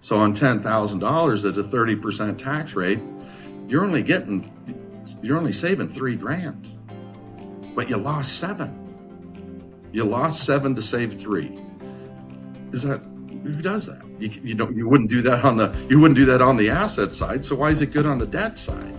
So on $10,000 at a 30% tax rate, you're only saving $3,000, but you lost $7,000. You lost $7,000 to save $3,000. Who does that? You wouldn't do that on the asset side. So why is it good on the debt side?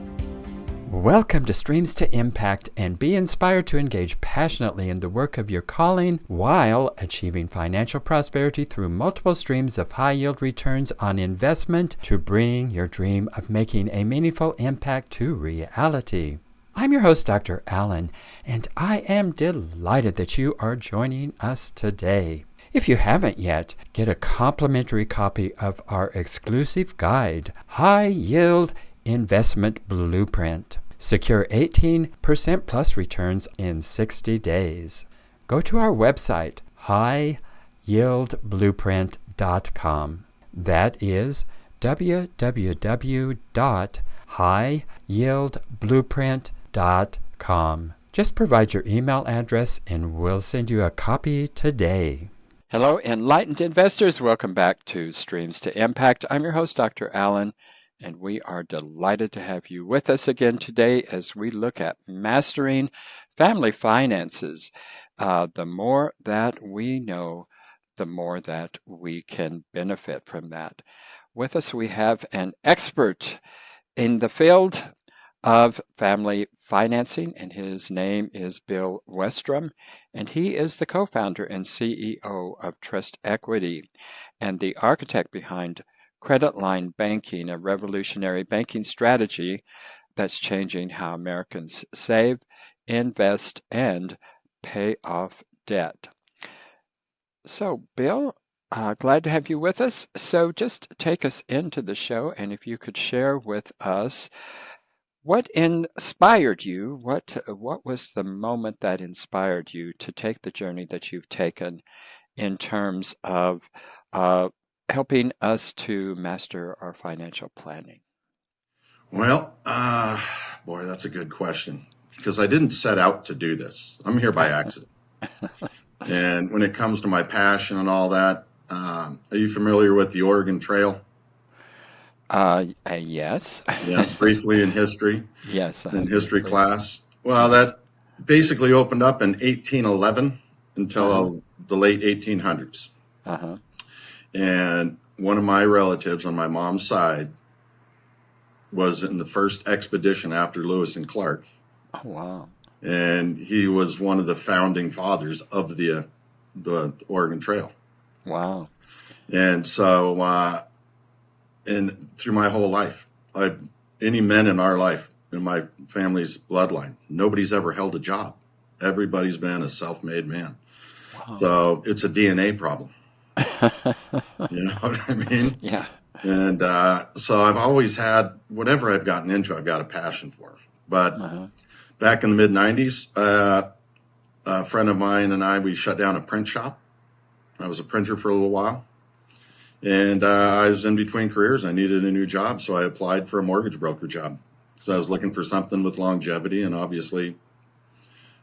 Welcome to Streams to Impact, and be inspired to engage passionately in the work of your calling while achieving financial prosperity through multiple streams of high-yield returns on investment to bring your dream of making a meaningful impact to reality. I'm your host, Dr. Allen, and I am delighted that you are joining us today. If you haven't yet, get a complimentary copy of our exclusive guide, High Yield Investment Blueprint. Secure 18% plus returns in 60 days. Go to our website, highyieldblueprint.com. That is www.highyieldblueprint.com. Just provide your email address and we'll send you a copy today. Hello, enlightened investors. Welcome back to Streams to Impact. I'm your host, Dr. Allen, and we are delighted to have you with us again today as we look at mastering family finances. The more that we know, the more that we can benefit from that. With us, we have an expert in the field of family financing, and his name is Bill Westrom, and he is the co-founder and CEO of Trust Equity and the architect behind Credit Line Banking, a revolutionary banking strategy that's changing how Americans save, invest, and pay off debt. So, Bill, glad to have you with us. So just take us into the show, and if you could share with us what inspired you, what was the moment that inspired you to take the journey that you've taken in terms of helping us to master our financial planning? Well, boy, that's a good question, because I didn't set out to do this. I'm here by accident. And when it comes to my passion and all that, are you familiar with the Oregon Trail? Yes. Yeah, briefly in history. Yes. In history class. Well, that basically opened up in 1811 until the late 1800s. And one of my relatives on my mom's side was in the first expedition after Lewis and Clark. Oh, wow. And he was one of the founding fathers of the Oregon Trail. Wow. And so, and through my whole life, any men in our life, in my family's bloodline, nobody's ever held a job. Everybody's been a self-made man. Wow. So it's a DNA problem. You know what I mean? Yeah. And so I've always had, whatever I've gotten into, I've got a passion for. But back in the mid-90s, a friend of mine and we shut down a print shop. I was a printer for a little while. And I was in between careers. I needed a new job, so I applied for a mortgage broker job because I was looking for something with longevity, and obviously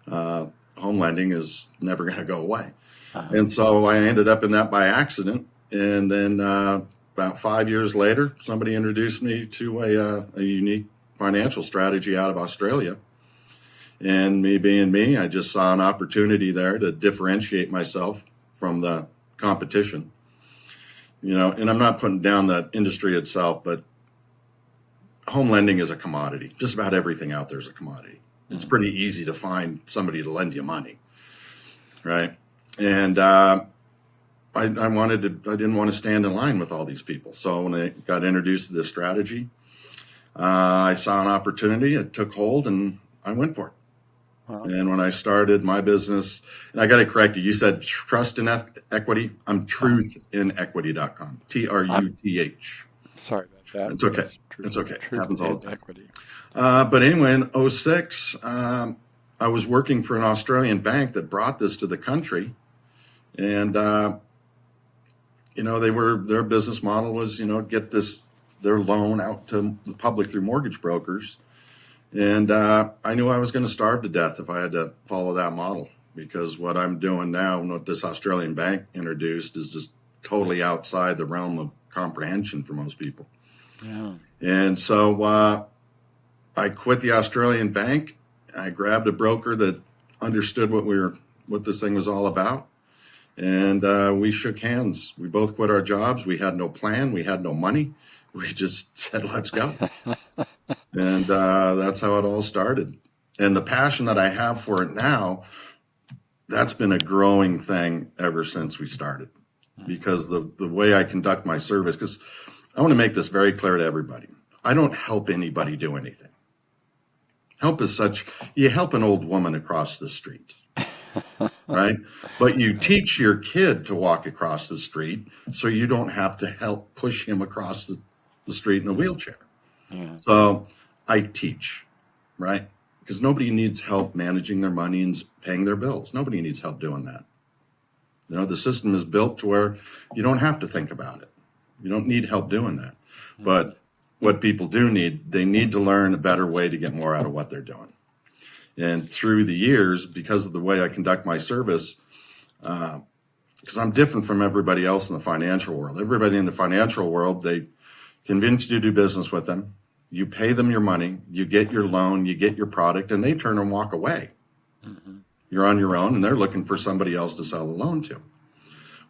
home lending is never going to go away. And so I ended up in that by accident. And then about 5 years later, somebody introduced me to a unique financial strategy out of Australia. And me being me, I just saw an opportunity there to differentiate myself from the competition. You know, and I'm not putting down the industry itself, but home lending is a commodity. Just about everything out there is a commodity. It's pretty easy to find somebody to lend you money, right? And I didn't want to stand in line with all these people. So when I got introduced to this strategy, I saw an opportunity. It took hold, and I went for it. Wow. And when I started my business, and I got to correct you, you said Trust in Equity. I'm truthinequity.com. TRUTH. Sorry about that. It's okay. It's okay. It happens all the time. Equity. But anyway, in 2006, I was working for an Australian bank that brought this to the country. And, their business model was, get their loan out to the public through mortgage brokers. And I knew I was going to starve to death if I had to follow that model, because what I'm doing now and what this Australian bank introduced is just totally outside the realm of comprehension for most people. Yeah. And so I quit the Australian bank. I grabbed a broker that understood what this thing was all about. And we shook hands. We both quit our jobs. We had no plan. We had no money. We just said, let's go. And that's how it all started. And the passion that I have for it now, that's been a growing thing ever since we started. Because the way I conduct my service, because I want to make this very clear to everybody. I don't help anybody do anything. Help is such, you help an old woman across the street, right? But you teach your kid to walk across the street so you don't have to help push him across the street in a wheelchair. Yeah. So I teach, right? Because nobody needs help managing their money and paying their bills. Nobody needs help doing that. You know, the system is built to where you don't have to think about it. You don't need help doing that. But what people do need, they need to learn a better way to get more out of what they're doing. And through the years, because of the way I conduct my service, because I'm different from everybody else in the financial world. Everybody in the financial world, they convince you to do business with them. You pay them your money, you get your loan, you get your product, and they turn and walk away. Mm-hmm. You're on your own, and they're looking for somebody else to sell a loan to.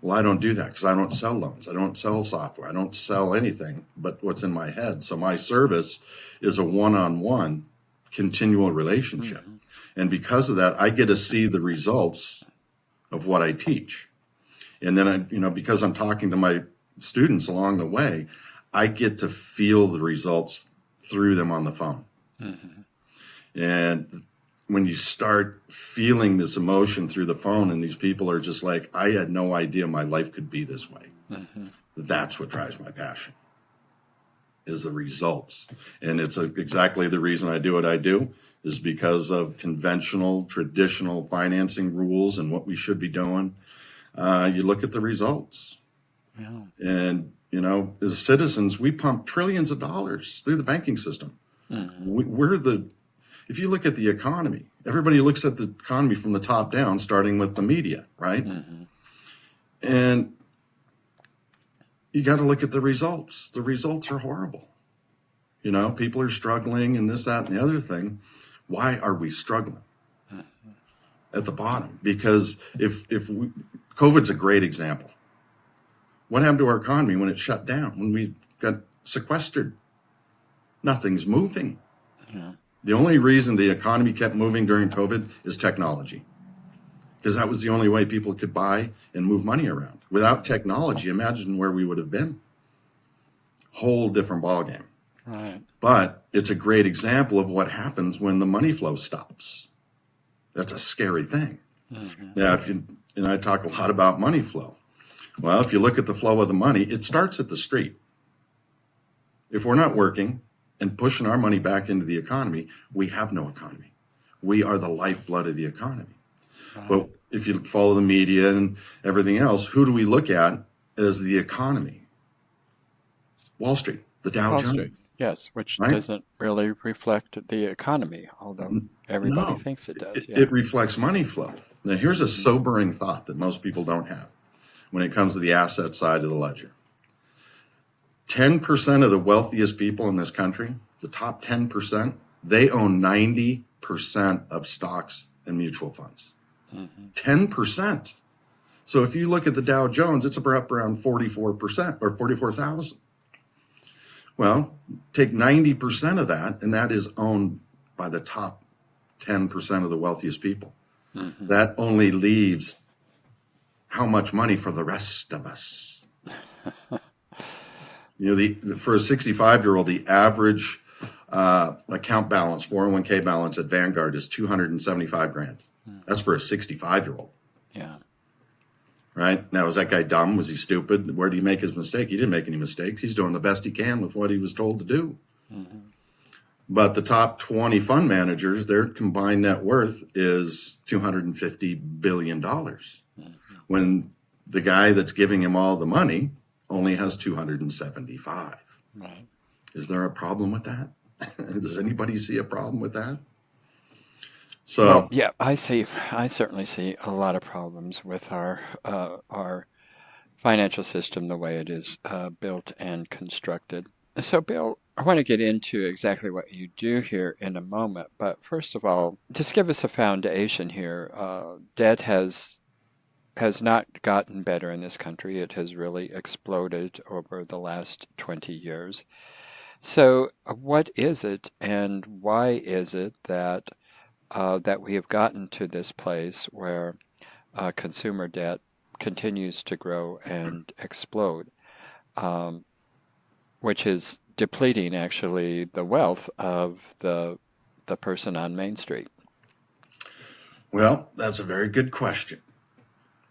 Well, I don't do that because I don't sell loans. I don't sell software. I don't sell anything but what's in my head. So my service is a one-on-one continual relationship. Mm-hmm. And because of that, I get to see the results of what I teach. And then, because I'm talking to my students along the way, I get to feel the results through them on the phone. Mm-hmm. And when you start feeling this emotion through the phone and these people are just like, I had no idea my life could be this way. Mm-hmm. That's what drives my passion, is the results. And it's exactly the reason I do what I do, is because of conventional, traditional financing rules and what we should be doing. You look at the results. Yeah. And, as citizens, we pump trillions of dollars through the banking system. Mm-hmm. If you look at the economy, everybody looks at the economy from the top down, starting with the media, right? Mm-hmm. And you got to look at the results. The results are horrible. People are struggling and this, that, and the other thing. Why are we struggling? Mm-hmm. At the bottom? Because COVID's a great example. What happened to our economy when it shut down, when we got sequestered? Nothing's moving. Yeah. The only reason the economy kept moving during COVID is technology, because that was the only way people could buy and move money around. Without technology, imagine where we would have been. Whole different ballgame. Right. But it's a great example of what happens when the money flow stops. That's a scary thing. Mm-hmm. Now, and I talk a lot about money flow. Well, if you look at the flow of the money, it starts at the street. If we're not working and pushing our money back into the economy, we have no economy. We are the lifeblood of the economy. Right. But if you follow the media and everything else, who do we look at as the economy? Wall Street, the Dow Jones. Yes, which doesn't really reflect the economy, although everybody thinks it does. It reflects money flow. Now, here's a sobering thought that most people don't have when it comes to the asset side of the ledger. 10% of the wealthiest people in this country, the top 10%, they own 90% of stocks and mutual funds. Mm-hmm. 10%. So if you look at the Dow Jones, it's up around 44% or 44,000. Well, take 90% of that, and that is owned by the top 10% of the wealthiest people. Mm-hmm. That only leaves how much money for the rest of us? For a 65-year-old, the average account balance, 401k balance at Vanguard is $275,000. That's for a 65-year-old. Yeah. Right? Now, is that guy dumb? Was he stupid? Where did he make his mistake? He didn't make any mistakes. He's doing the best he can with what he was told to do. Mm-hmm. But the top 20 fund managers, their combined net worth is $250 billion. Mm-hmm. When the guy that's giving him all the money only has 275. Right. Is there a problem with that? Does anybody see a problem with that? So I certainly see a lot of problems with our financial system the way it is built and constructed. So, Bill, I want to get into exactly what you do here in a moment, but first of all, just give us a foundation here. Debt has not gotten better in this country. It has really exploded over the last 20 years. So, what is it, and why is it that that we have gotten to this place where consumer debt continues to grow and explode, which is depleting actually the wealth of the person on Main Street? Well, that's a very good question.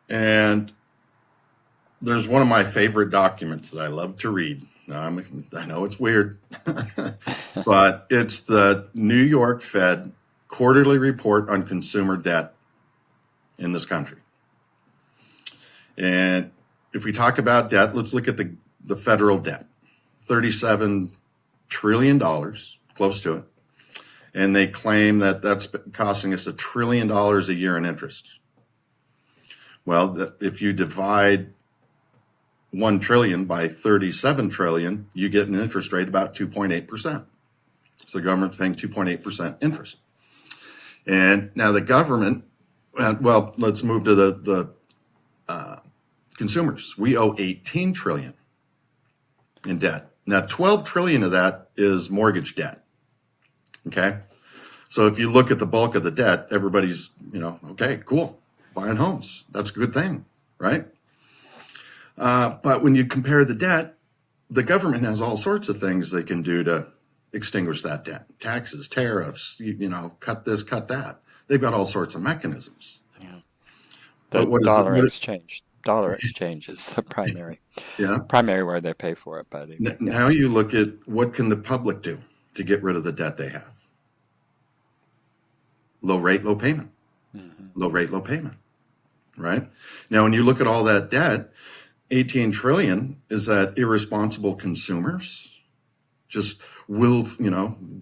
And there's one of my favorite documents that I love to read. Now, I know it's weird, but it's the New York Fed quarterly report on consumer debt in this country. And if we talk about debt, let's look at the federal debt, $37 trillion, close to it. And they claim that that's costing us $1 trillion a year in interest. Well, if you divide 1 trillion by 37 trillion, you get an interest rate about 2.8%. So the government's paying 2.8% interest. And now the government, well, let's move to the consumers. We owe 18 trillion in debt. Now, 12 trillion of that is mortgage debt. Okay. So if you look at the bulk of the debt, everybody's, okay, cool, buying homes. That's a good thing, right? But when you compare the debt, the government has all sorts of things they can do to extinguish that debt. Taxes, tariffs, cut this, cut that. They've got all sorts of mechanisms. Yeah. But what dollar exchange is the primary where they pay for it. But now you look at what can the public do to get rid of the debt they have. Low rate, low payment. Mm-hmm. Low rate, low payment. Right? Now, when you look at all that debt, 18 trillion, is that irresponsible consumers just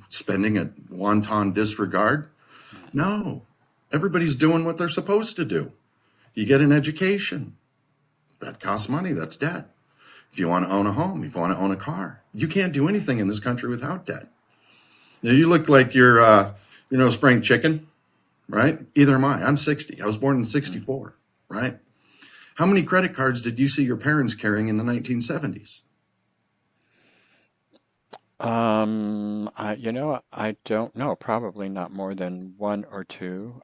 spending at wanton disregard? No. Everybody's doing what they're supposed to do. You get an education. That costs money. That's debt. If you want to own a home, if you want to own a car, you can't do anything in this country without debt. Now, you look like you're, spring chicken, right? Either am I. I'm 60. I was born in 64, right? How many credit cards did you see your parents carrying in the 1970s? I don't know. Probably not more than one or two.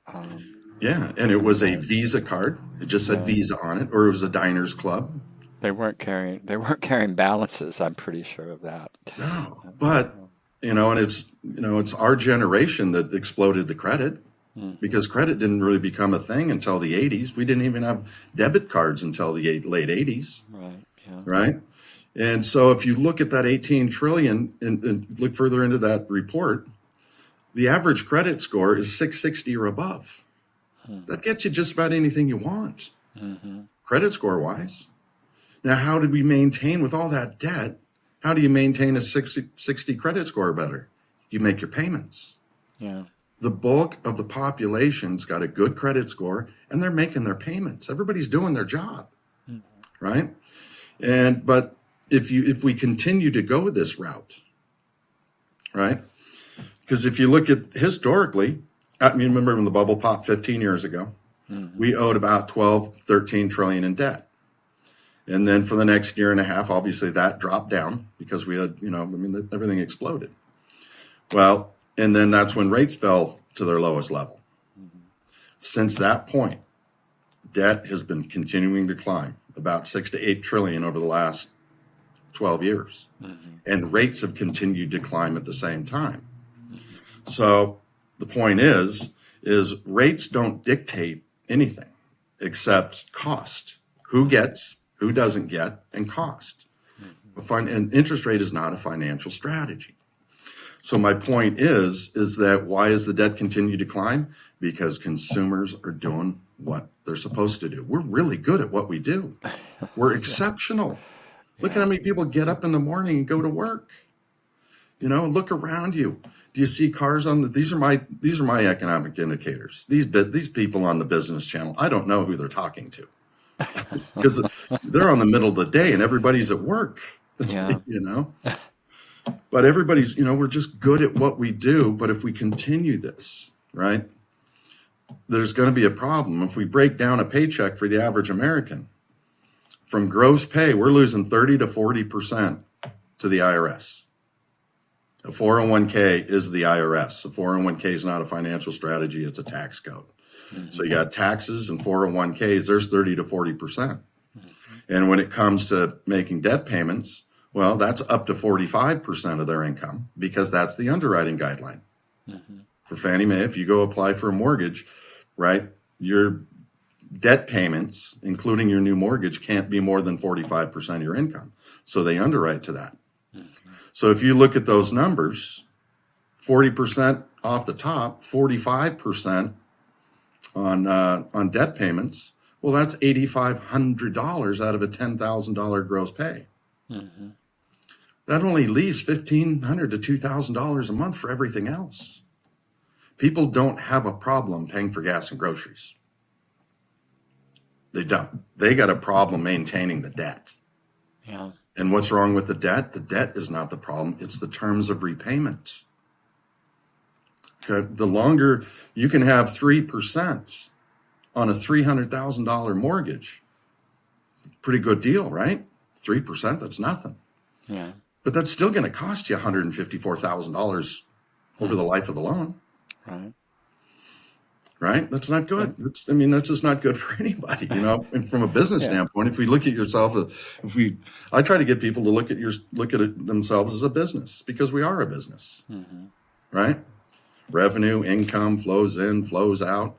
Yeah, and it was a Visa card. It just said Visa on it, or it was a Diners Club. They weren't carrying balances. I'm pretty sure of that. No, but and it's our generation that exploded the credit. Because credit didn't really become a thing until the 80s. We didn't even have debit cards until the late 80s. Right. Yeah. Right. And so if you look at that 18 trillion and look further into that report, the average credit score is 660 or above. That gets you just about anything you want, credit score wise. Now, how did we maintain with all that debt? How do you maintain a 60 credit score better? You make your payments. Yeah. The bulk of the population's got a good credit score and they're making their payments. Everybody's doing their job, right? But if we continue to go this route, right? Because if you look at historically, remember when the bubble popped 15 years ago, we owed about 12, 13 trillion in debt. And then for the next year and a half, obviously that dropped down because we had, everything exploded. Well, and then that's when rates fell to their lowest level. Since that point, debt has been continuing to climb, about 6 to 8 trillion over the last 12 years. And rates have continued to climb at the same time. So the point is rates don't dictate anything except cost. Who gets, who doesn't get, and cost. And interest rate is not a financial strategy. So my point is that why is the debt continue to climb? Because consumers are doing what they're supposed to do. We're really good at what we do. We're exceptional. Look at how many people get up in the morning and go to work. Look around you. Do you see cars these are my economic indicators. These people on the business channel, I don't know who they're talking to, because they're on the middle of the day and everybody's at work, Yeah. you know. But everybody's, we're just good at what we do. But if we continue this, right, there's going to be a problem. If we break down a paycheck for the average American, from gross pay, we're losing 30 to 40% to the IRS. A 401k is the IRS. A 401k is not a financial strategy, it's a tax code. Mm-hmm. So you got taxes and 401ks, there's 30 to 40%. Mm-hmm. And when it comes to making debt payments, well, that's up to 45% of their income because that's the underwriting guideline. Mm-hmm. For Fannie Mae, if you go apply for a mortgage, right, your debt payments, including your new mortgage, can't be more than 45% of your income. So they underwrite to that. Mm-hmm. So if you look at those numbers, 40% off the top, 45% on debt payments, well, that's $8,500 out of a $10,000 gross pay. Mm-hmm. That only leaves $1,500 to $2,000 a month for everything else. People don't have a problem paying for gas and groceries. They don't. They got a problem maintaining the debt. Yeah. And what's wrong with the debt? The debt is not the problem. It's the terms of repayment. Okay. The longer you can have 3% on a $300,000 mortgage, pretty good deal, right? 3%, that's nothing. Yeah. But that's still going to cost you $154,000 over the life of the loan. Right. Right? That's not good. That's just not good for anybody, And from a business standpoint, if we look at yourself, I try to get people to look at themselves as a business because we are a business, right? Revenue, income flows in, flows out.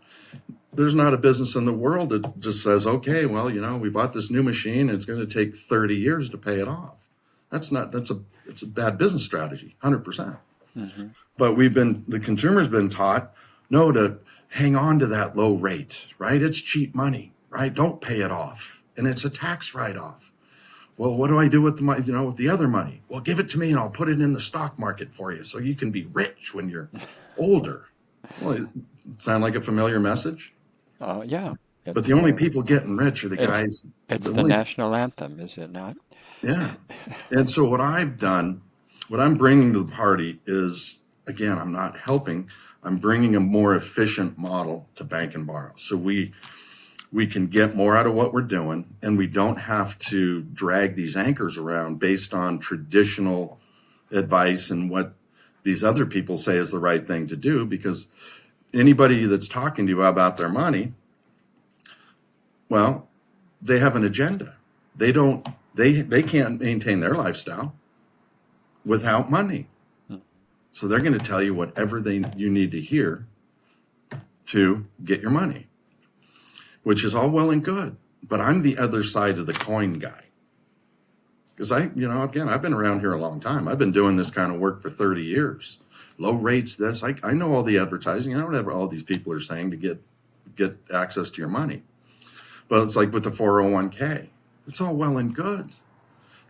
There's not a business in the world that just says, okay, well, we bought this new machine and it's going to take 30 years to pay it off. It's a bad business strategy, 100%. Mm-hmm. But the consumer's been taught, no, to hang on to that low rate, right? It's cheap money, right? Don't pay it off. And it's a tax write-off. Well, what do I do with with the other money? Well, give it to me and I'll put it in the stock market for you so you can be rich when you're older. Well, it sound like a familiar message? Yeah. But the only people getting rich are the guys. It's the national anthem, is it not? Yeah. And so what I'm bringing to the party is, again, I'm not helping. I'm bringing a more efficient model to bank and borrow. So we can get more out of what we're doing, and we don't have to drag these anchors around based on traditional advice and what these other people say is the right thing to do, because anybody that's talking to you about their money, well, they have an agenda. They can't maintain their lifestyle without money. So they're going to tell you whatever you need to hear to get your money, which is all well and good. But I'm the other side of the coin guy. Because I've been around here a long time. I've been doing this kind of work for 30 years. Low rates, this. I know all the advertising. I know whatever all these people are saying to get access to your money. But it's like with the 401k. It's all well and good.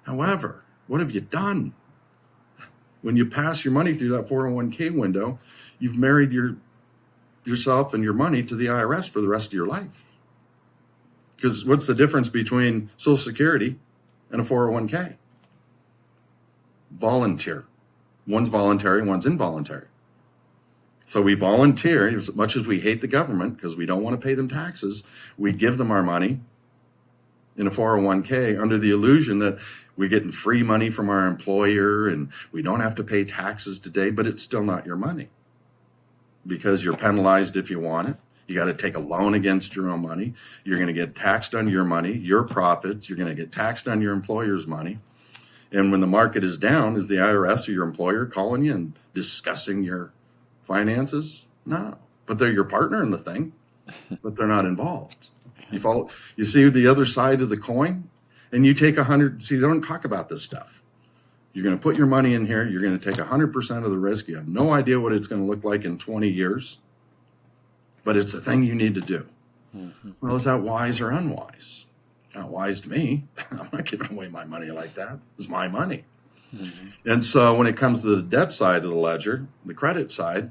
However, what have you done? When you pass your money through that 401k window, you've married yourself and your money to the IRS for the rest of your life. Because what's the difference between Social Security and a 401k? Volunteer. One's voluntary, one's involuntary. So we volunteer, as much as we hate the government because we don't want to pay them taxes, we give them our money in a 401k under the illusion that we're getting free money from our employer and we don't have to pay taxes today, but it's still not your money because you're penalized if you want it. You got to take a loan against your own money. You're going to get taxed on your money, your profits. You're going to get taxed on your employer's money. And when the market is down, is the IRS or your employer calling you and discussing your finances? No, but they're your partner in the thing, but they're not involved. You see the other side of the coin, and you take 100. See, they don't talk about this stuff. You're going to put your money in here. You're going to take 100% of the risk. You have no idea what it's going to look like in 20 years, but it's the thing you need to do. Mm-hmm. Well, is that wise or unwise? Not wise to me. I'm not giving away my money like that. It's my money. Mm-hmm. And so when it comes to the debt side of the ledger, the credit side,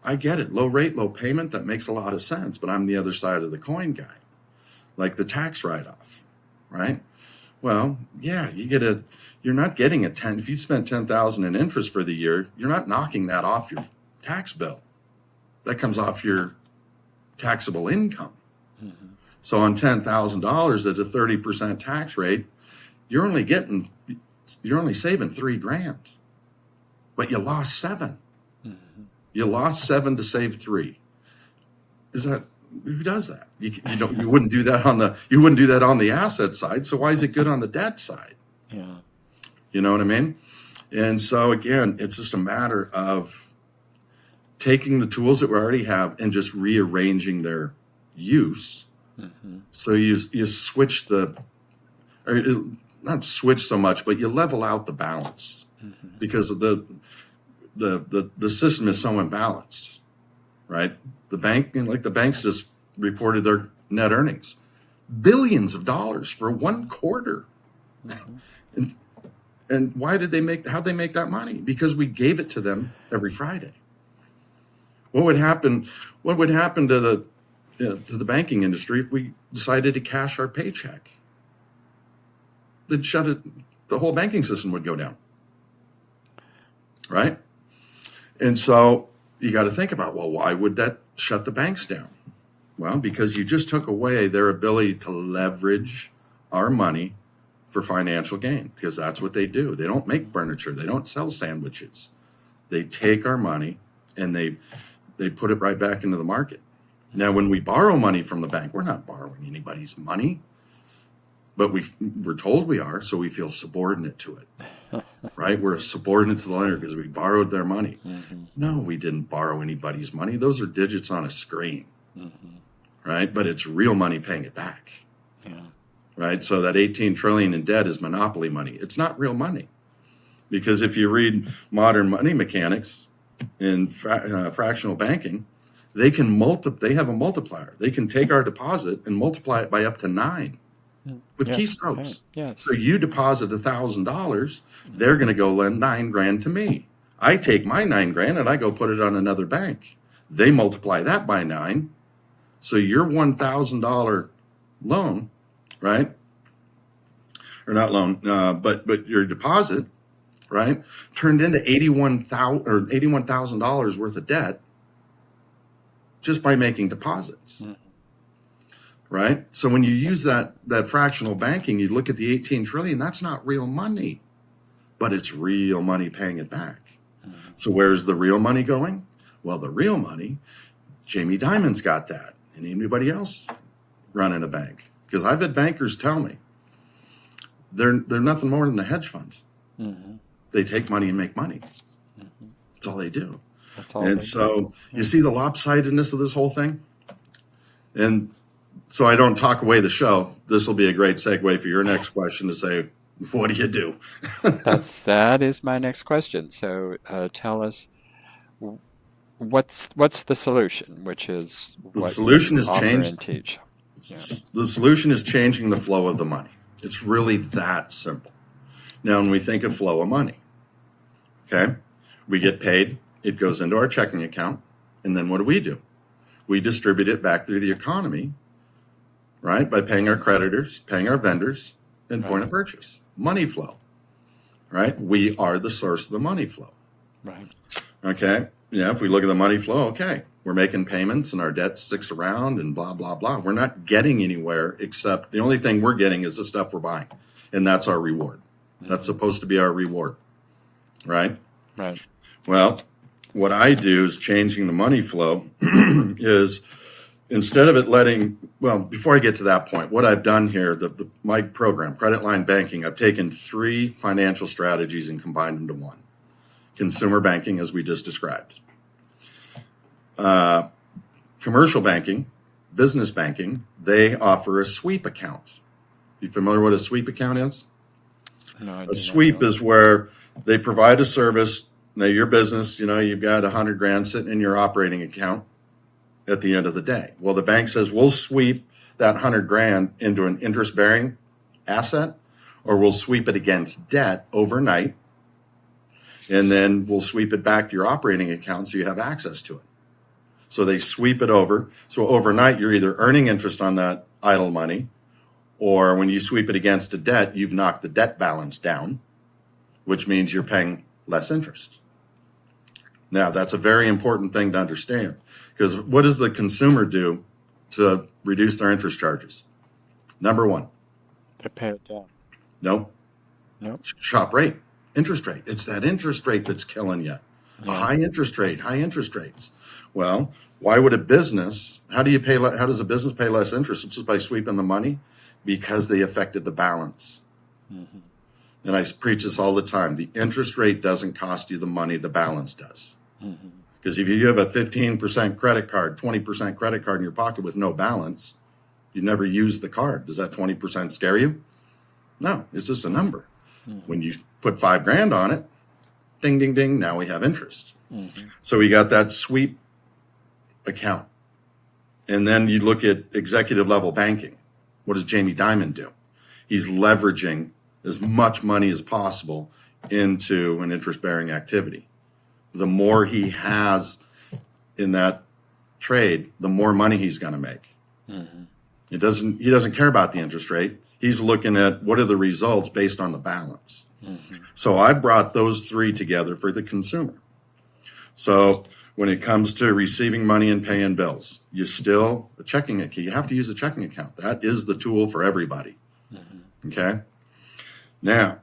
I get it. Low rate, low payment, that makes a lot of sense, but I'm the other side of the coin guy. like the tax write-off, right? Well, yeah, you're not getting a 10, if you spent 10,000 in interest for the year, you're not knocking that off your tax bill. That comes off your taxable income. Mm-hmm. So on $10,000 at a 30% tax rate, you're only saving $3,000, but you lost $7,000. Mm-hmm. You lost $7,000 to save $3,000. Who does that? You wouldn't do that on the asset side. So why is it good on the debt side? Yeah. You know what I mean? And so again, it's just a matter of taking the tools that we already have and just rearranging their use. Mm-hmm. So you switch not switch so much, but you level out the balance, because of the system is so imbalanced, right? The banks just reported their net earnings, billions of dollars for one quarter. And how'd they make that money? Because we gave it to them every Friday. What would happen to the banking industry if we decided to cash our paycheck? They'd shut it. The whole banking system would go down, right? And so you got to think about, well, why would that shut the banks down? Well, because you just took away their ability to leverage our money for financial gain, because that's what they do. They don't make furniture. They don't sell sandwiches. They take our money and they put it right back into the market. Now, when we borrow money from the bank, we're not borrowing anybody's money, but we're told we are, so we feel subordinate to it, right? We're subordinate to the lender because we borrowed their money. Mm-hmm. No, we didn't borrow anybody's money. Those are digits on a screen, right? But it's real money paying it back, right? So that 18 trillion in debt is monopoly money. It's not real money, because if you read modern money mechanics in fractional banking, they have a multiplier. They can take our deposit and multiply it by up to 9. With keystrokes. Right. Yes. So you deposit $1,000, they're going to go lend $9,000 to me. I take my $9,000 and I go put it on another bank. They multiply that by 9. So your $1,000 loan, right? Or not loan, but your deposit, right, turned into $81,000 worth of debt just by making deposits. Right? So when you use that fractional banking, you look at the 18 trillion, that's not real money, but it's real money paying it back. So where's the real money going? Well, the real money, Jamie Dimon's got that, and anybody else running a bank. Because I've had bankers tell me they're nothing more than a hedge fund. They take money and make money. That's all they do. And so you see the lopsidedness of this whole thing? And so I don't talk away the show. This will be a great segue for your next question to say, what do you do? That is my next question. So tell us, what's the solution, which is the solution is change and teach. The solution is changing the flow of the money. It's really that simple. Now, when we think of flow of money, okay, we get paid, it goes into our checking account, and then what do? We distribute it back through the economy, right, by paying our creditors, paying our vendors, and point of purchase. Money flow, right? We are the source of the money flow. Right. Okay. Yeah, if we look at the money flow, okay, we're making payments and our debt sticks around and blah, blah, blah. We're not getting anywhere, except the only thing we're getting is the stuff we're buying. And that's our reward. That's supposed to be our reward, right? Right. Well, what I do is changing the money flow is, instead of it before I get to that point, what I've done here, my program, Credit Line Banking, I've taken 3 financial strategies and combined them to one. Consumer banking, as we just described. Commercial banking, business banking, they offer a sweep account. You familiar with what a sweep account is? No, a sweep is where they provide a service. Now, your business, you've got $100,000 sitting in your operating account at the end of the day. Well, the bank says, we'll sweep that $100,000 into an interest-bearing asset, or we'll sweep it against debt overnight, and then we'll sweep it back to your operating account so you have access to it. So they sweep it over. So overnight, you're either earning interest on that idle money, or when you sweep it against a debt, you've knocked the debt balance down, which means you're paying less interest. Now, that's a very important thing to understand, because what does the consumer do to reduce their interest charges? Number one. They pay it down. No. Shop rate, interest rate. It's that interest rate that's killing you. Yeah. High interest rates. Well, why would how does a business pay less interest? It's just by sweeping the money, because they affected the balance. Mm-hmm. And I preach this all the time. The interest rate doesn't cost you the money, the balance does. Because if you have a 15% credit card, 20% credit card in your pocket with no balance, you never use the card. Does that 20% scare you? No, it's just a number. When you put $5,000 on it, ding, ding, ding, now we have interest. So we got that sweep account. And then you look at executive level banking. What does Jamie Dimon do? He's leveraging as much money as possible into an interest-bearing activity. The more he has in that trade, the more money he's going to make. He doesn't care about the interest rate. He's looking at what are the results based on the balance. So I brought those three together for the consumer. So when it comes to receiving money and paying bills, you have to use a checking account. That is the tool for everybody. Okay. Now,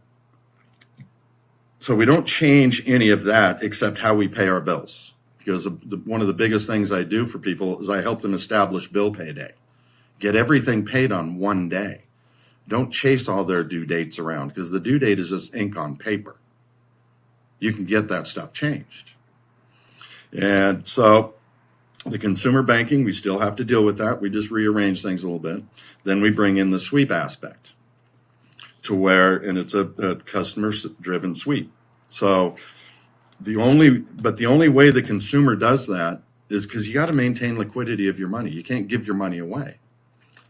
so we don't change any of that except how we pay our bills, because one of the biggest things I do for people is I help them establish bill pay day. Get everything paid on one day. Don't chase all their due dates around, because the due date is just ink on paper. You can get that stuff changed. And so the consumer banking, we still have to deal with that. We just rearrange things a little bit. Then we bring in the sweep aspect and it's a customer-driven sweep. So the only way the consumer does that is because you got to maintain liquidity of your money. You can't give your money away.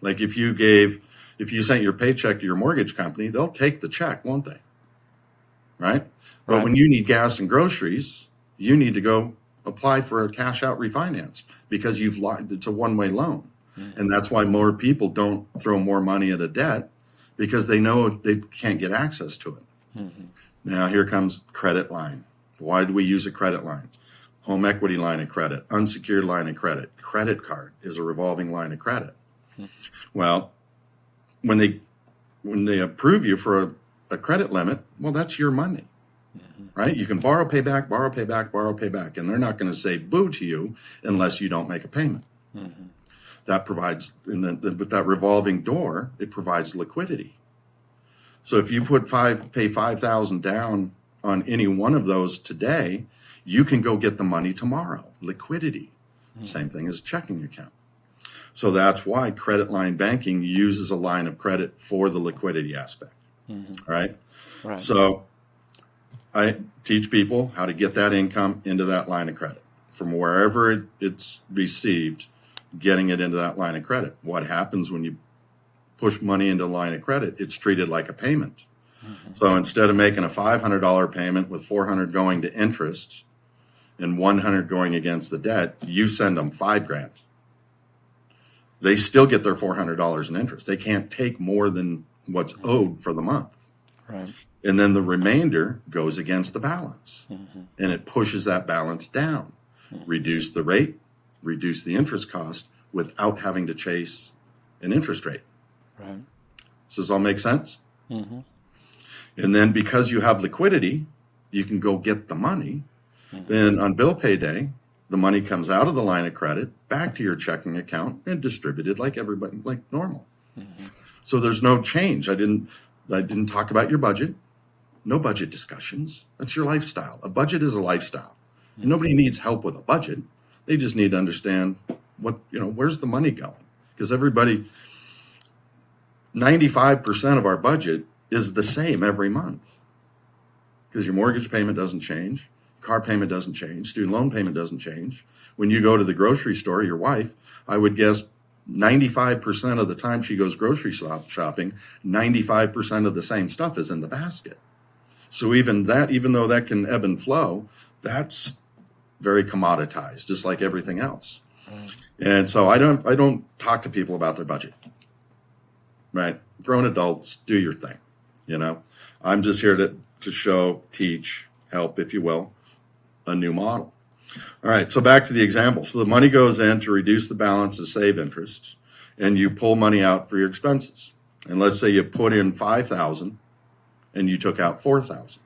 Like if you sent your paycheck to your mortgage company, they'll take the check, won't they? Right? But when you need gas and groceries, you need to go apply for a cash out refinance, because it's a one-way loan. And that's why more people don't throw more money at a debt, because they know they can't get access to it. Now here comes credit line. Why do we use a credit line? Home equity line of credit, unsecured line of credit, credit card is a revolving line of credit. Well, when they approve you for a credit limit, well, that's your money, right? You can borrow, pay back, borrow, pay back, borrow, pay back, and they're not going to say boo to you unless you don't make a payment. That provides, with that revolving door, it provides liquidity. So if you pay $5,000 down on any one of those today, you can go get the money tomorrow. Liquidity, same thing as a checking account. So that's why credit line banking uses a line of credit for the liquidity aspect, right? So I teach people how to get that income into that line of credit from wherever it's received, getting it into that line of credit. What happens when you push money into a line of credit? It's treated like a payment. So instead of making a $500 payment with $400 going to interest and $100 going against the debt, you send them $5,000. They still get their $400 in interest. They can't take more than what's owed for the month. And then the remainder goes against the balance. And it pushes that balance down. Reduce the rate, reduce the interest cost without having to chase an interest rate. Does this all make sense? And then because you have liquidity, you can go get the money. Then on bill pay day, the money comes out of the line of credit back to your checking account and distributed like everybody, like normal. So there's no change. I didn't talk about your budget. No budget discussions. That's your lifestyle. A budget is a lifestyle. And nobody needs help with a budget. They just need to understand where's the money going? Because 95% of our budget is the same every month. Because your mortgage payment doesn't change. Car payment doesn't change. Student loan payment doesn't change. When you go to the grocery store, your wife, I would guess 95% of the time she goes grocery shopping, 95% of the same stuff is in the basket. So even though that can ebb and flow, that's very commoditized, just like everything else. Right. And so I don't talk to people about their budget. Right? Grown adults, do your thing. You know, I'm just here to show, teach, help, if you will, a new model. All right, so back to the example. So the money goes in to reduce the balance to save interest, and you pull money out for your expenses. And let's say you put in 5,000 and you took out 4,000.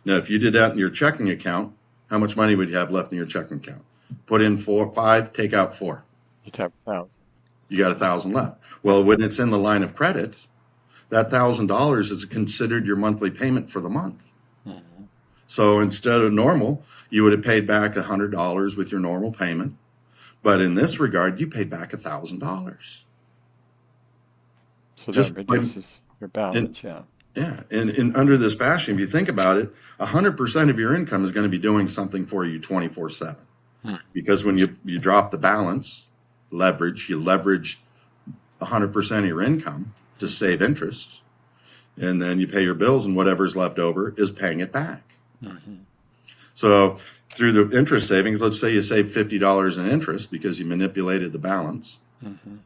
Now, if you did that in your checking account, how much money would you have left in your checking account? Put in 5, take out 4. You'd have 1,000. You got 1,000 left. Well, when it's in the line of credit, that $1,000 is considered your monthly payment for the month. Mm-hmm. So instead of normal, you would have paid back $100 with your normal payment. But in this regard, you paid back $1,000. So that reduces your balance, yeah. Yeah, and under this fashion, if you think about it, 100% of your income is going to be doing something for you 24/7. Because when you drop the balance, you leverage 100% of your income to save interest, and then you pay your bills, and whatever's left over is paying it back. Mm-hmm. So through the interest savings, let's say you save $50 in interest because you manipulated the balance. Mm-hmm.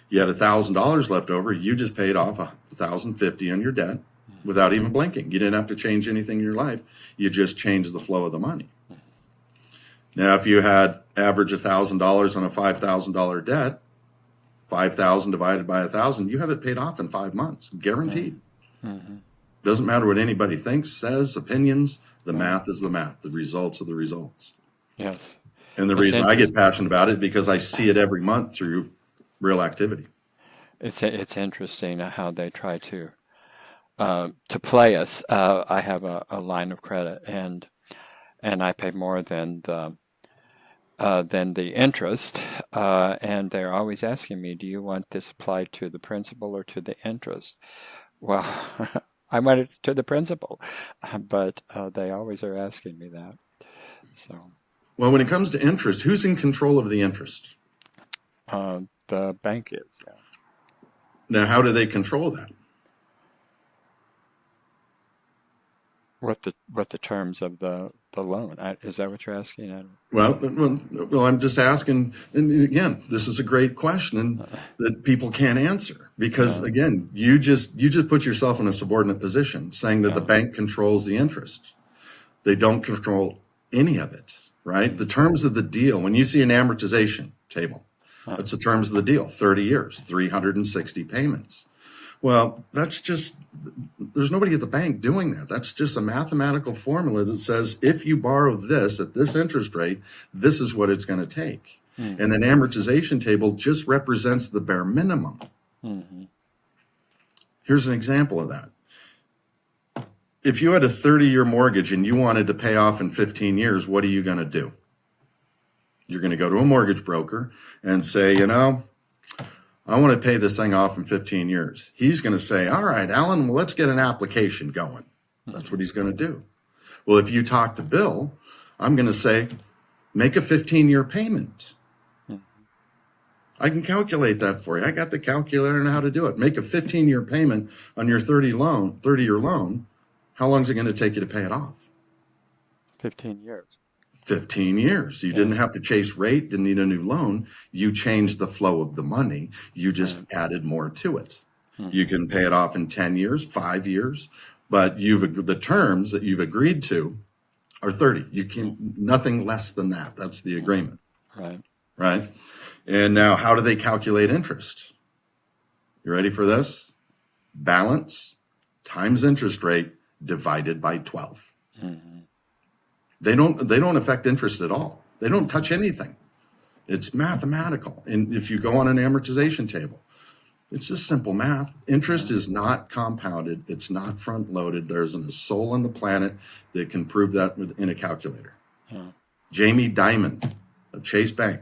You had $1,000 left over. You just paid off $1,050 on your debt without even blinking. You didn't have to change anything in your life. You just changed the flow of the money. Now, if you had average $1,000 on a $5,000 debt, 5,000 divided by 1,000, you have it paid off in 5 months, guaranteed. Mm-hmm. Doesn't matter what anybody thinks, says, opinions. The math is the math. The results are the results. Yes. And the reason I get passionate about it because I see it every month through real activity. It's interesting how they try to play us. I have a line of credit, and I pay more than the interest, and they're always asking me, "Do you want this applied to the principal or to the interest?" Well, I want it to the principal, but they always are asking me that. So, well, when it comes to interest, who's in control of the interest? The bank is. Yeah. Now, how do they control that? What the terms of the loan? Is that what you're asking? Well, I'm just asking. And again, this is a great question that people can't answer because again, you just put yourself in a subordinate position, saying that the bank controls the interest. They don't control any of it, right? Mm-hmm. The terms of the deal. When you see an amortization table, that's the terms of the deal: 30 years, 360 payments. Well, there's nobody at the bank doing that. That's just a mathematical formula that says if you borrow this at this interest rate, this is what it's going to take. Mm-hmm. And an amortization table just represents the bare minimum. Mm-hmm. Here's an example of that. If you had a 30-year mortgage and you wanted to pay off in 15 years, what are you going to do? You're going to go to a mortgage broker and say, I want to pay this thing off in 15 years. He's going to say, all right, Alan, well, let's get an application going. That's what he's going to do. Well, if you talk to Bill, I'm going to say, make a 15-year payment. I can calculate that for you. I got the calculator and how to do it. Make a 15-year payment on your 30-year loan. How long is it going to take you to pay it off? 15 years. 15 years. You didn't have to chase rate, didn't need a new loan. You changed the flow of the money. You just added more to it. You can pay it off in 10 years, 5 years, but the terms that you've agreed to are 30. You can nothing less than that. That's the agreement. Right. And now how do they calculate interest? You ready for this? Balance times interest rate divided by 12. Mm-hmm. They don't affect interest at all. They don't touch anything. It's mathematical. And if you go on an amortization table, it's just simple math. Interest is not compounded. It's not front loaded. There isn't a soul on the planet that can prove that in a calculator. Jamie Dimon of Chase Bank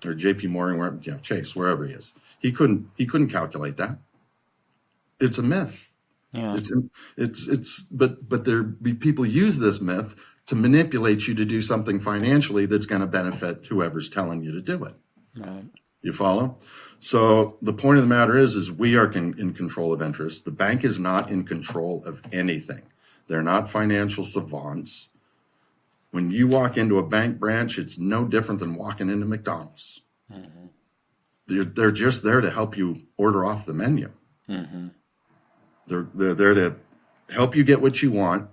or JP Morgan, Chase, wherever he is, he couldn't calculate that. It's a myth. Yeah. But people use this myth to manipulate you to do something financially that's going to benefit whoever's telling you to do it. Right. You follow? So the point of the matter is we are in control of interest. The bank is not in control of anything. They're not financial savants. When you walk into a bank branch, it's no different than walking into McDonald's. Mm-hmm. They're just there to help you order off the menu. Mm-hmm. They're there to help you get what you want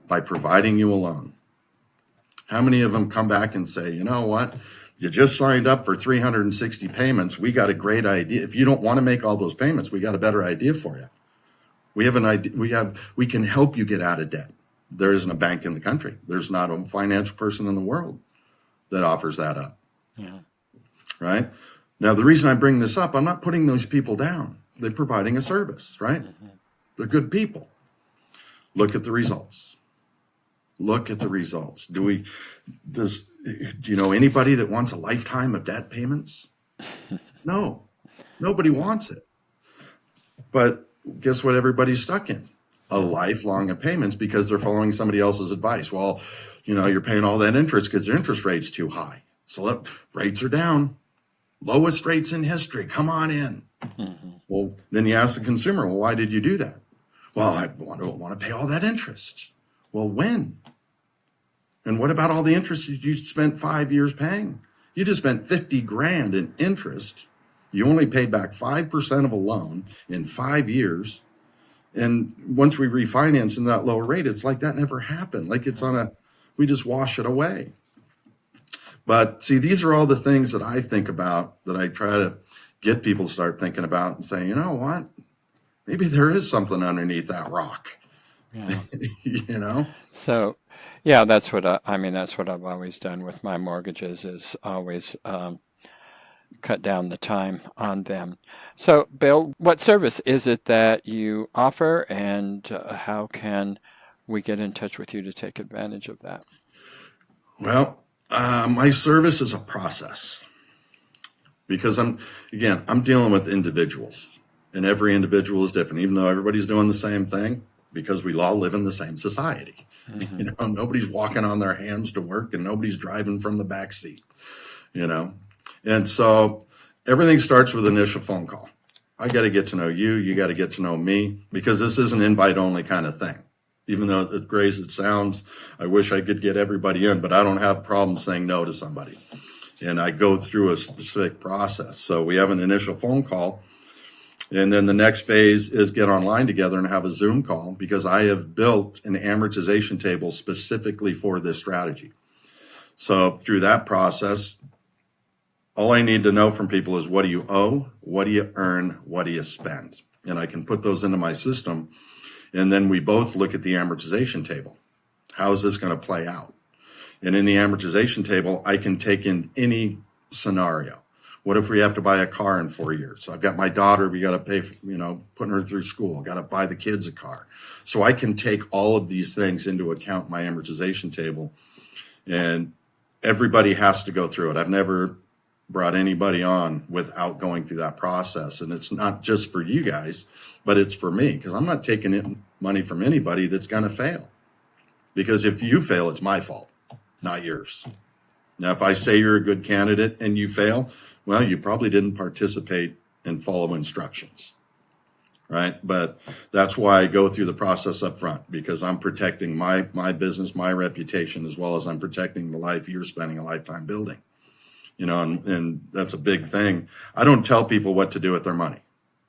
by providing you a loan. How many of them come back and say, you know what? You just signed up for 360 payments. We got a great idea. If you don't want to make all those payments, we got a better idea for you. We have an idea. We can help you get out of debt. There isn't a bank in the country. There's not a financial person in the world that offers that up. Yeah. Right? Now, the reason I bring this up, I'm not putting those people down. They're providing a service, right? Mm-hmm. They're good people. Look at the results. Look at the results. Do you know anybody that wants a lifetime of debt payments? No, nobody wants it. But guess what everybody's stuck in? A lifelong of payments because they're following somebody else's advice. Well, you're paying all that interest because the interest rate's too high. So look, rates are down. Lowest rates in history. Come on in. Mm-hmm. Well, then you ask the consumer, well, why did you do that? Well, I don't want to pay all that interest. Well, when? And what about all the interest that you spent 5 years paying? You just spent 50 grand in interest. You only paid back 5% of a loan in 5 years. And once we refinance in that lower rate, it's like that never happened. Like we just wash it away. But see, these are all the things that I think about, that I try to get people to start thinking about and say, you know what? Maybe there is something underneath that rock. Yeah. So, yeah, that's what that's what I've always done with my mortgages, is always cut down the time on them. So, Bill, what service is it that you offer, and how can we get in touch with you to take advantage of that? Well, my service is a process, because I'm dealing with individuals, and every individual is different, even though everybody's doing the same thing, because we all live in the same society. Mm-hmm. Nobody's walking on their hands to work, and nobody's driving from the back seat, And so everything starts with an initial phone call. I got to get to know you. You got to get to know me, because this is an invite-only kind of thing. Even though as great as it sounds, I wish I could get everybody in, but I don't have a problem saying no to somebody. And I go through a specific process. So we have an initial phone call, and then the next phase is get online together and have a Zoom call, because I have built an amortization table specifically for this strategy. So through that process, all I need to know from people is, what do you owe? What do you earn? What do you spend? And I can put those into my system. And then we both look at the amortization table. How is this going to play out? And in the amortization table, I can take in any scenario. What if we have to buy a car in 4 years? So I've got my daughter, we got to pay for, putting her through school, got to buy the kids a car. So I can take all of these things into account in my amortization table, and everybody has to go through it. I've never brought anybody on without going through that process. And it's not just for you guys, but it's for me, because I'm not taking in money from anybody that's going to fail. Because if you fail, it's my fault, not yours. Now, if I say you're a good candidate and you fail, well, you probably didn't participate and follow instructions, right? But that's why I go through the process up front, because I'm protecting my business, my reputation, as well as I'm protecting the life you're spending a lifetime building. And that's a big thing. I don't tell people what to do with their money.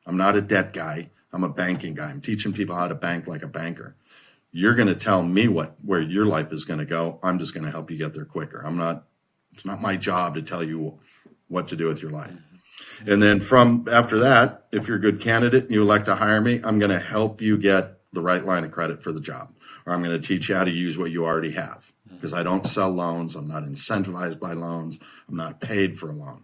I'm not a debt guy. I'm a banking guy. I'm teaching people how to bank like a banker. You're going to tell me where your life is going to go. I'm just going to help you get there quicker. It's not my job to tell you what to do with your life. And then after that, if you're a good candidate and you elect to hire me, I'm going to help you get the right line of credit for the job. Or I'm going to teach you how to use what you already have, because I don't sell loans. I'm not incentivized by loans. I'm not paid for a loan.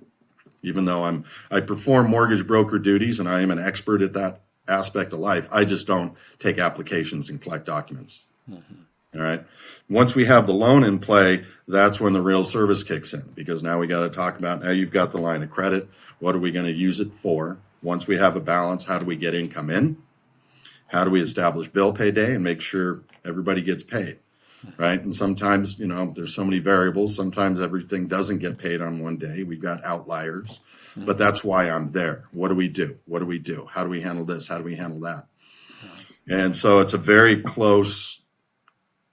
Even though I perform mortgage broker duties and I am an expert at that aspect of life, I just don't take applications and collect documents. Mm-hmm. All right. Once we have the loan in play, that's when the real service kicks in, because now we got to talk about, now you've got the line of credit. What are we going to use it for? Once we have a balance, how do we get income in? How do we establish bill pay day and make sure everybody gets paid? Right. And sometimes, there's so many variables. Sometimes everything doesn't get paid on one day. We've got outliers, but that's why I'm there. What do we do? What do we do? How do we handle this? How do we handle that? And so it's a very close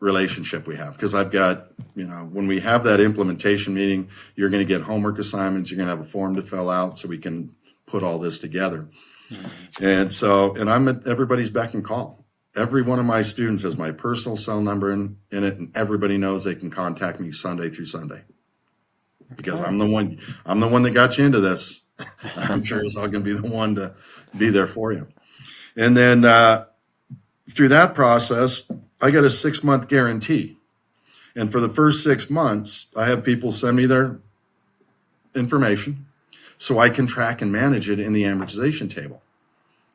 relationship we have. Because I've got, when we have that implementation meeting, you're going to get homework assignments. You're going to have a form to fill out so we can put all this together. Mm-hmm. And I'm at everybody's beck and call. Every one of my students has my personal cell number in it, and everybody knows they can contact me Sunday through Sunday. Because I'm the one that got you into this. I'm sure it's all going to be the one to be there for you. And then through that process, I get a 6-month guarantee. And for the first 6 months, I have people send me their information so I can track and manage it in the amortization table.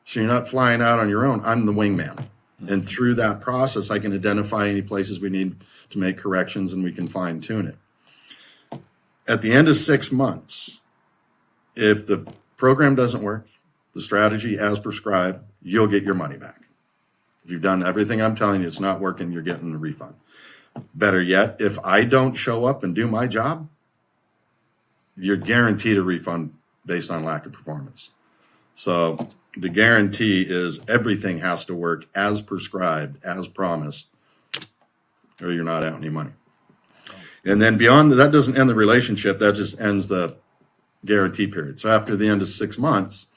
So you're not flying out on your own. I'm the wingman. And through that process, I can identify any places we need to make corrections, and we can fine tune it. At the end of 6 months, if the program doesn't work, the strategy as prescribed, you'll get your money back. If you've done everything I'm telling you, it's not working, you're getting a refund. Better yet, if I don't show up and do my job, you're guaranteed a refund based on lack of performance. So the guarantee is everything has to work as prescribed, as promised, or you're not out any money. And then beyond that doesn't end the relationship, that just ends the guarantee period. So after the end of 6 months,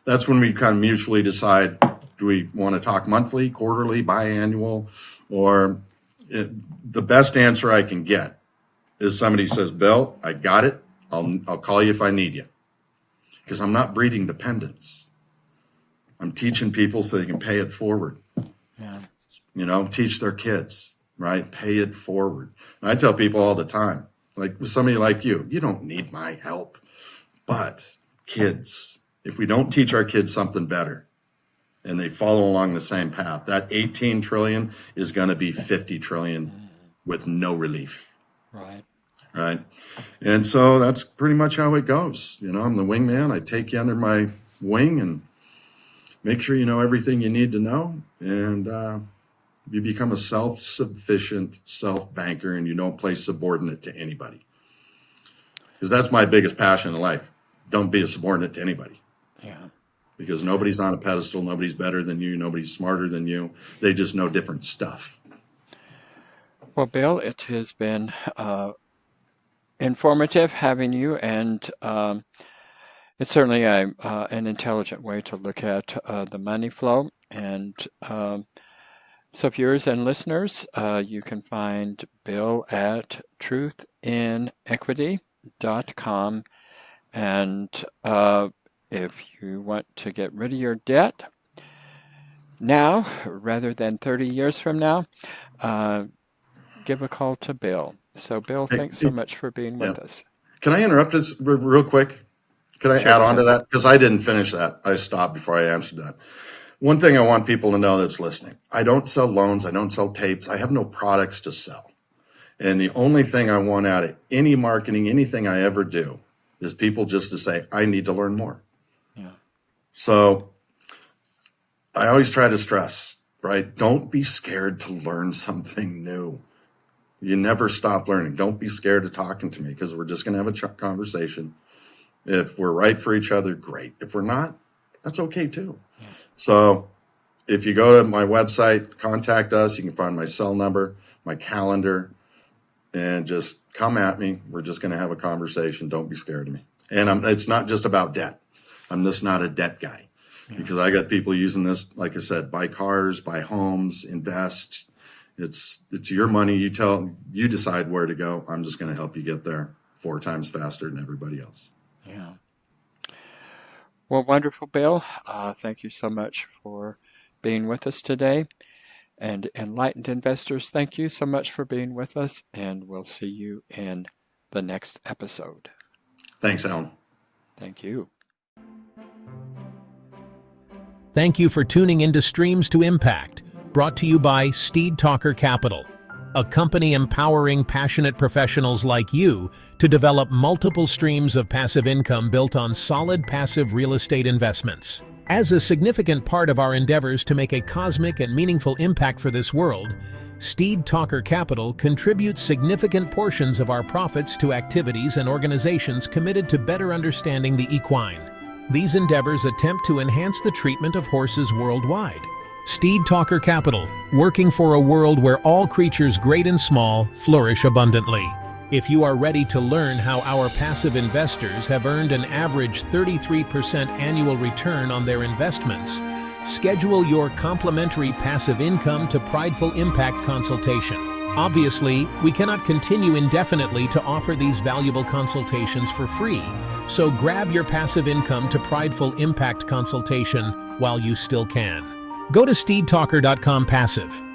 that's when we kind of mutually decide, do we want to talk monthly, quarterly, biannual, or the best answer I can get is somebody says, Bill, I got it. I'll call you if I need you. Because I'm not breeding dependence. I'm teaching people so they can pay it forward. Yeah. Teach their kids, right? Pay it forward. And I tell people all the time, like with somebody like you don't need my help. But kids, if we don't teach our kids something better and they follow along the same path, that 18 trillion is going to be 50 trillion with no relief. Right. And so that's pretty much how it goes. I'm the wingman. I take you under my wing and make sure you know everything you need to know. And you become a self-sufficient self-banker, and you don't play subordinate to anybody. Because that's my biggest passion in life. Don't be a subordinate to anybody. Yeah. Because nobody's on a pedestal. Nobody's better than you. Nobody's smarter than you. They just know different stuff. Well, Bill, it has been informative having you, and it's certainly an intelligent way to look at the money flow. And so viewers and listeners, you can find Bill at truthinequity.com. And if you want to get rid of your debt now rather than 30 years from now, give a call to Bill. So, Bill, thanks so much for being with us. Can I interrupt this real quick? Can I add on to that? Because I didn't finish that. I stopped before I answered that. One thing I want people to know that's listening, I don't sell loans. I don't sell tapes. I have no products to sell. And the only thing I want out of any marketing, anything I ever do, is people just to say, I need to learn more. Yeah. So I always try to stress, right? Don't be scared to learn something new. You never stop learning. Don't be scared of talking to me, because we're just going to have a conversation. If we're right for each other, great. If we're not, that's okay too. Yeah. So if you go to my website, contact us. You can find my cell number, my calendar, and just come at me. We're just going to have a conversation. Don't be scared of me. And it's not just about debt. I'm just not a debt guy, because I got people using this, like I said, buy cars, buy homes, invest. It's your money. You decide where to go. I'm just going to help you get there 4 times faster than everybody else. Yeah. Well, wonderful, Bill. Thank you so much for being with us today. And enlightened investors, thank you so much for being with us. And we'll see you in the next episode. Thanks, Alan. Thank you. Thank you for tuning into Streams to Impact, brought to you by Steed Talker Capital, a company empowering passionate professionals like you to develop multiple streams of passive income built on solid passive real estate investments. As a significant part of our endeavors to make a cosmic and meaningful impact for this world, Steed Talker Capital contributes significant portions of our profits to activities and organizations committed to better understanding the equine. These endeavors attempt to enhance the treatment of horses worldwide. Steed Talker Capital, working for a world where all creatures great and small flourish abundantly. If you are ready to learn how our passive investors have earned an average 33% annual return on their investments, schedule your complimentary passive income to Prideful Impact consultation. Obviously, we cannot continue indefinitely to offer these valuable consultations for free, so grab your passive income to Prideful Impact consultation while you still can. Go to steedtalker.com/passive.